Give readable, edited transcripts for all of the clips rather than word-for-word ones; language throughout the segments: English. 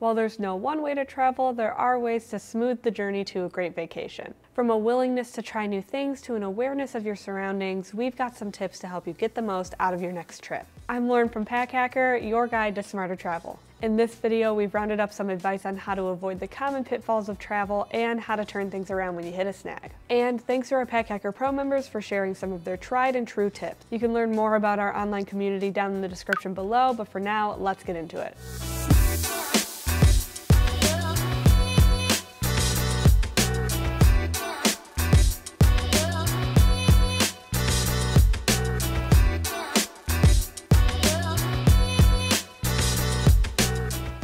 While there's no one way to travel, there are ways to smooth the journey to a great vacation. From a willingness to try new things to an awareness of your surroundings, we've got some tips to help you get the most out of your next trip. I'm Lauren from Pack Hacker, your guide to smarter travel. In this video, we've rounded up some advice on how to avoid the common pitfalls of travel and how to turn things around when you hit a snag. And thanks to our Pack Hacker Pro members for sharing some of their tried and true tips. You can learn more about our online community down in the description below, but for now, let's get into it.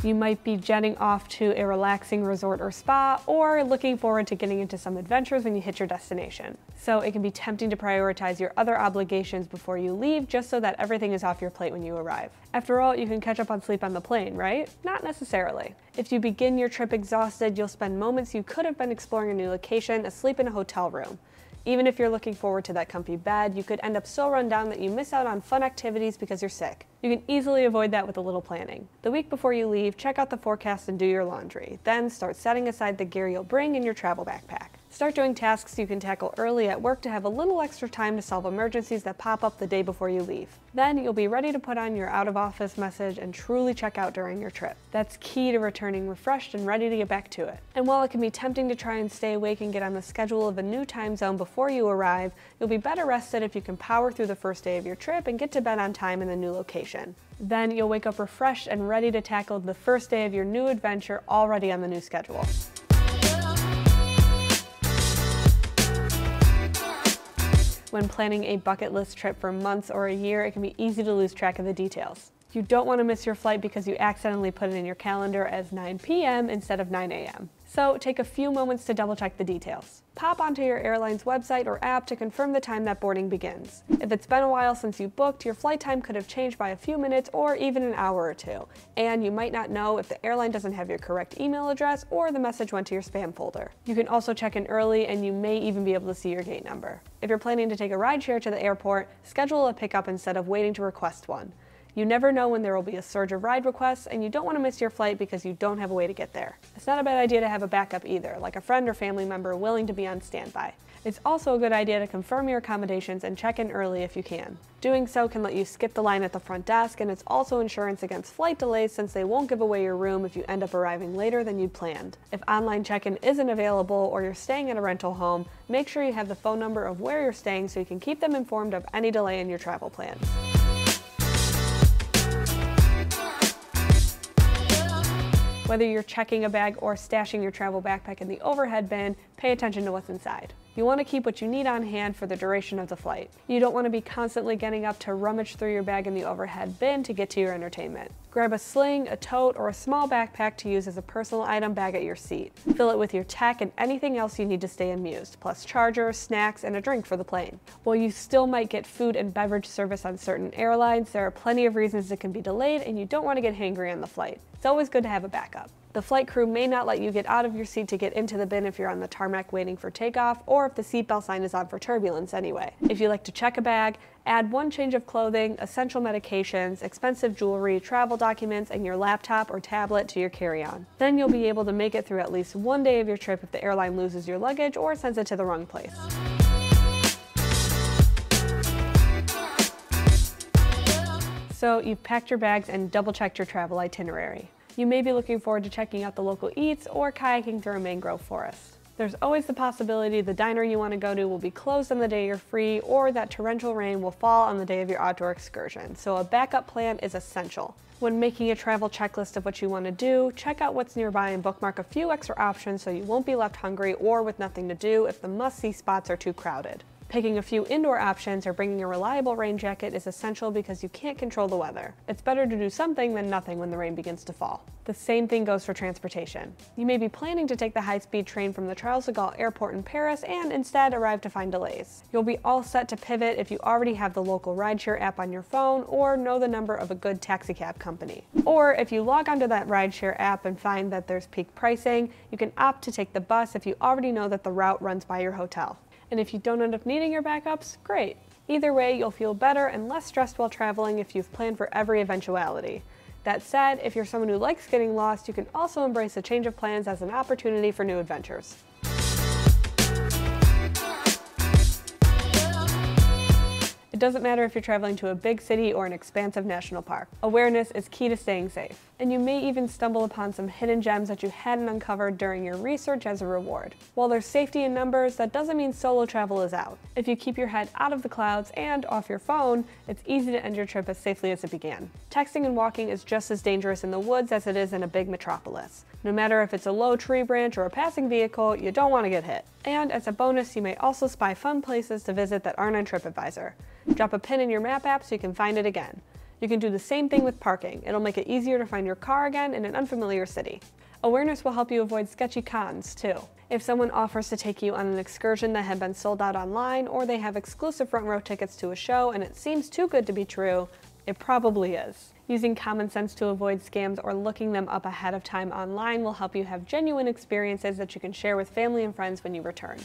You might be jetting off to a relaxing resort or spa, or looking forward to getting into some adventures when you hit your destination. So it can be tempting to prioritize your other obligations before you leave, just so that everything is off your plate when you arrive. After all, you can catch up on sleep on the plane, right? Not necessarily. If you begin your trip exhausted, you'll spend moments you could have been exploring a new location asleep in a hotel room. Even if you're looking forward to that comfy bed, you could end up so run down that you miss out on fun activities because you're sick. You can easily avoid that with a little planning. The week before you leave, check out the forecast and do your laundry. Then start setting aside the gear you'll bring in your travel backpack. Start doing tasks you can tackle early at work to have a little extra time to solve emergencies that pop up the day before you leave. Then you'll be ready to put on your out-of-office message and truly check out during your trip. That's key to returning refreshed and ready to get back to it. And while it can be tempting to try and stay awake and get on the schedule of a new time zone before you arrive, you'll be better rested if you can power through the first day of your trip and get to bed on time in the new location. Then you'll wake up refreshed and ready to tackle the first day of your new adventure already on the new schedule. When planning a bucket list trip for months or a year, it can be easy to lose track of the details. You don't want to miss your flight because you accidentally put it in your calendar as 9 p.m. instead of 9 a.m. So take a few moments to double check the details. Pop onto your airline's website or app to confirm the time that boarding begins. If it's been a while since you booked, your flight time could have changed by a few minutes or even an hour or two, and you might not know if the airline doesn't have your correct email address or the message went to your spam folder. You can also check in early, and you may even be able to see your gate number. If you're planning to take a rideshare to the airport, schedule a pickup instead of waiting to request one. You never know when there will be a surge of ride requests, and you don't want to miss your flight because you don't have a way to get there. It's not a bad idea to have a backup either, like a friend or family member willing to be on standby. It's also a good idea to confirm your accommodations and check in early if you can. Doing so can let you skip the line at the front desk, and it's also insurance against flight delays since they won't give away your room if you end up arriving later than you'd planned. If online check-in isn't available or you're staying at a rental home, make sure you have the phone number of where you're staying so you can keep them informed of any delay in your travel plans. Whether you're checking a bag or stashing your travel backpack in the overhead bin, pay attention to what's inside. You want to keep what you need on hand for the duration of the flight. You don't want to be constantly getting up to rummage through your bag in the overhead bin to get to your entertainment. Grab a sling, a tote, or a small backpack to use as a personal item bag at your seat. Fill it with your tech and anything else you need to stay amused, plus chargers, snacks, and a drink for the plane. While you still might get food and beverage service on certain airlines, there are plenty of reasons it can be delayed, and you don't want to get hangry on the flight. It's always good to have a backup. The flight crew may not let you get out of your seat to get into the bin if you're on the tarmac waiting for takeoff, or if the seatbelt sign is on for turbulence anyway. If you like to check a bag, add one change of clothing, essential medications, expensive jewelry, travel documents, and your laptop or tablet to your carry-on. Then you'll be able to make it through at least one day of your trip if the airline loses your luggage or sends it to the wrong place. So you've packed your bags and double-checked your travel itinerary. You may be looking forward to checking out the local eats or kayaking through a mangrove forest. There's always the possibility the diner you want to go to will be closed on the day you're free, or that torrential rain will fall on the day of your outdoor excursion, so a backup plan is essential. When making a travel checklist of what you want to do, check out what's nearby and bookmark a few extra options so you won't be left hungry or with nothing to do if the must-see spots are too crowded. Picking a few indoor options or bringing a reliable rain jacket is essential because you can't control the weather. It's better to do something than nothing when the rain begins to fall. The same thing goes for transportation. You may be planning to take the high-speed train from the Charles de Gaulle Airport in Paris and instead arrive to find delays. You'll be all set to pivot if you already have the local rideshare app on your phone or know the number of a good taxicab company. Or if you log onto that rideshare app and find that there's peak pricing, you can opt to take the bus if you already know that the route runs by your hotel. And if you don't end up needing your backups, great. Either way, you'll feel better and less stressed while traveling if you've planned for every eventuality. That said, if you're someone who likes getting lost, you can also embrace a change of plans as an opportunity for new adventures. It doesn't matter if you're traveling to a big city or an expansive national park. Awareness is key to staying safe. And you may even stumble upon some hidden gems that you hadn't uncovered during your research as a reward. While there's safety in numbers, that doesn't mean solo travel is out. If you keep your head out of the clouds and off your phone, it's easy to end your trip as safely as it began. Texting and walking is just as dangerous in the woods as it is in a big metropolis. No matter if it's a low tree branch or a passing vehicle, you don't want to get hit. And as a bonus, you may also spy fun places to visit that aren't on TripAdvisor. Drop a pin in your map app so you can find it again. You can do the same thing with parking. It'll make it easier to find your car again in an unfamiliar city. Awareness will help you avoid sketchy cons, too. If someone offers to take you on an excursion that had been sold out online, or they have exclusive front row tickets to a show and it seems too good to be true, it probably is. Using common sense to avoid scams or looking them up ahead of time online will help you have genuine experiences that you can share with family and friends when you return.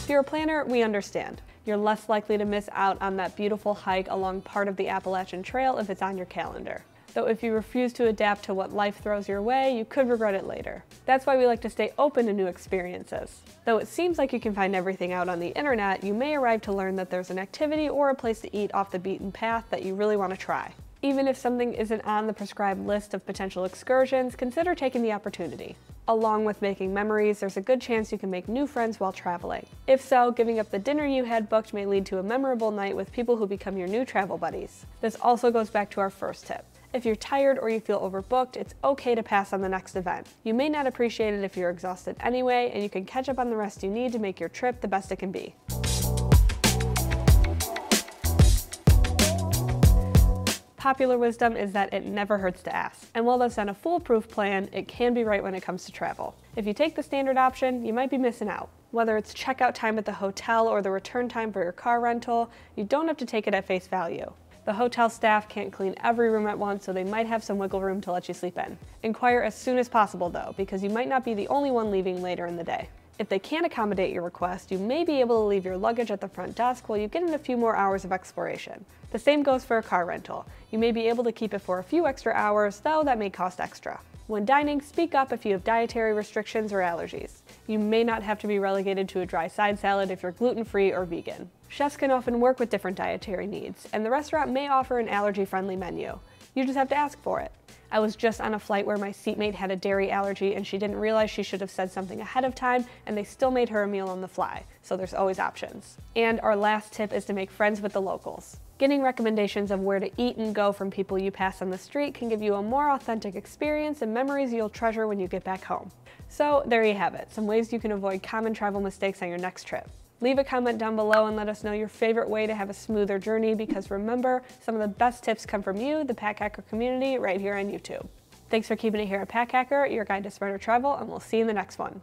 If you're a planner, we understand. You're less likely to miss out on that beautiful hike along part of the Appalachian Trail if it's on your calendar. Though if you refuse to adapt to what life throws your way, you could regret it later. That's why we like to stay open to new experiences. Though it seems like you can find everything out on the internet, you may arrive to learn that there's an activity or a place to eat off the beaten path that you really want to try. Even if something isn't on the prescribed list of potential excursions, consider taking the opportunity. Along with making memories, there's a good chance you can make new friends while traveling. If so, giving up the dinner you had booked may lead to a memorable night with people who become your new travel buddies. This also goes back to our first tip. If you're tired or you feel overbooked, it's okay to pass on the next event. You may not appreciate it if you're exhausted anyway, and you can catch up on the rest you need to make your trip the best it can be. Popular wisdom is that it never hurts to ask. And while that's not a foolproof plan, it can be right when it comes to travel. If you take the standard option, you might be missing out. Whether it's checkout time at the hotel or the return time for your car rental, you don't have to take it at face value. The hotel staff can't clean every room at once, so they might have some wiggle room to let you sleep in. Inquire as soon as possible though, because you might not be the only one leaving later in the day. If they can't accommodate your request, you may be able to leave your luggage at the front desk while you get in a few more hours of exploration. The same goes for a car rental. You may be able to keep it for a few extra hours, though that may cost extra. When dining, speak up if you have dietary restrictions or allergies. You may not have to be relegated to a dry side salad if you're gluten-free or vegan. Chefs can often work with different dietary needs, and the restaurant may offer an allergy-friendly menu. You just have to ask for it. I was just on a flight where my seatmate had a dairy allergy and she didn't realize she should have said something ahead of time, and they still made her a meal on the fly, so there's always options. And our last tip is to make friends with the locals. Getting recommendations of where to eat and go from people you pass on the street can give you a more authentic experience and memories you'll treasure when you get back home. So there you have it, some ways you can avoid common travel mistakes on your next trip. Leave a comment down below and let us know your favorite way to have a smoother journey, because remember, some of the best tips come from you, the Pack Hacker community, right here on YouTube. Thanks for keeping it here at Pack Hacker, your guide to smarter travel, and we'll see you in the next one.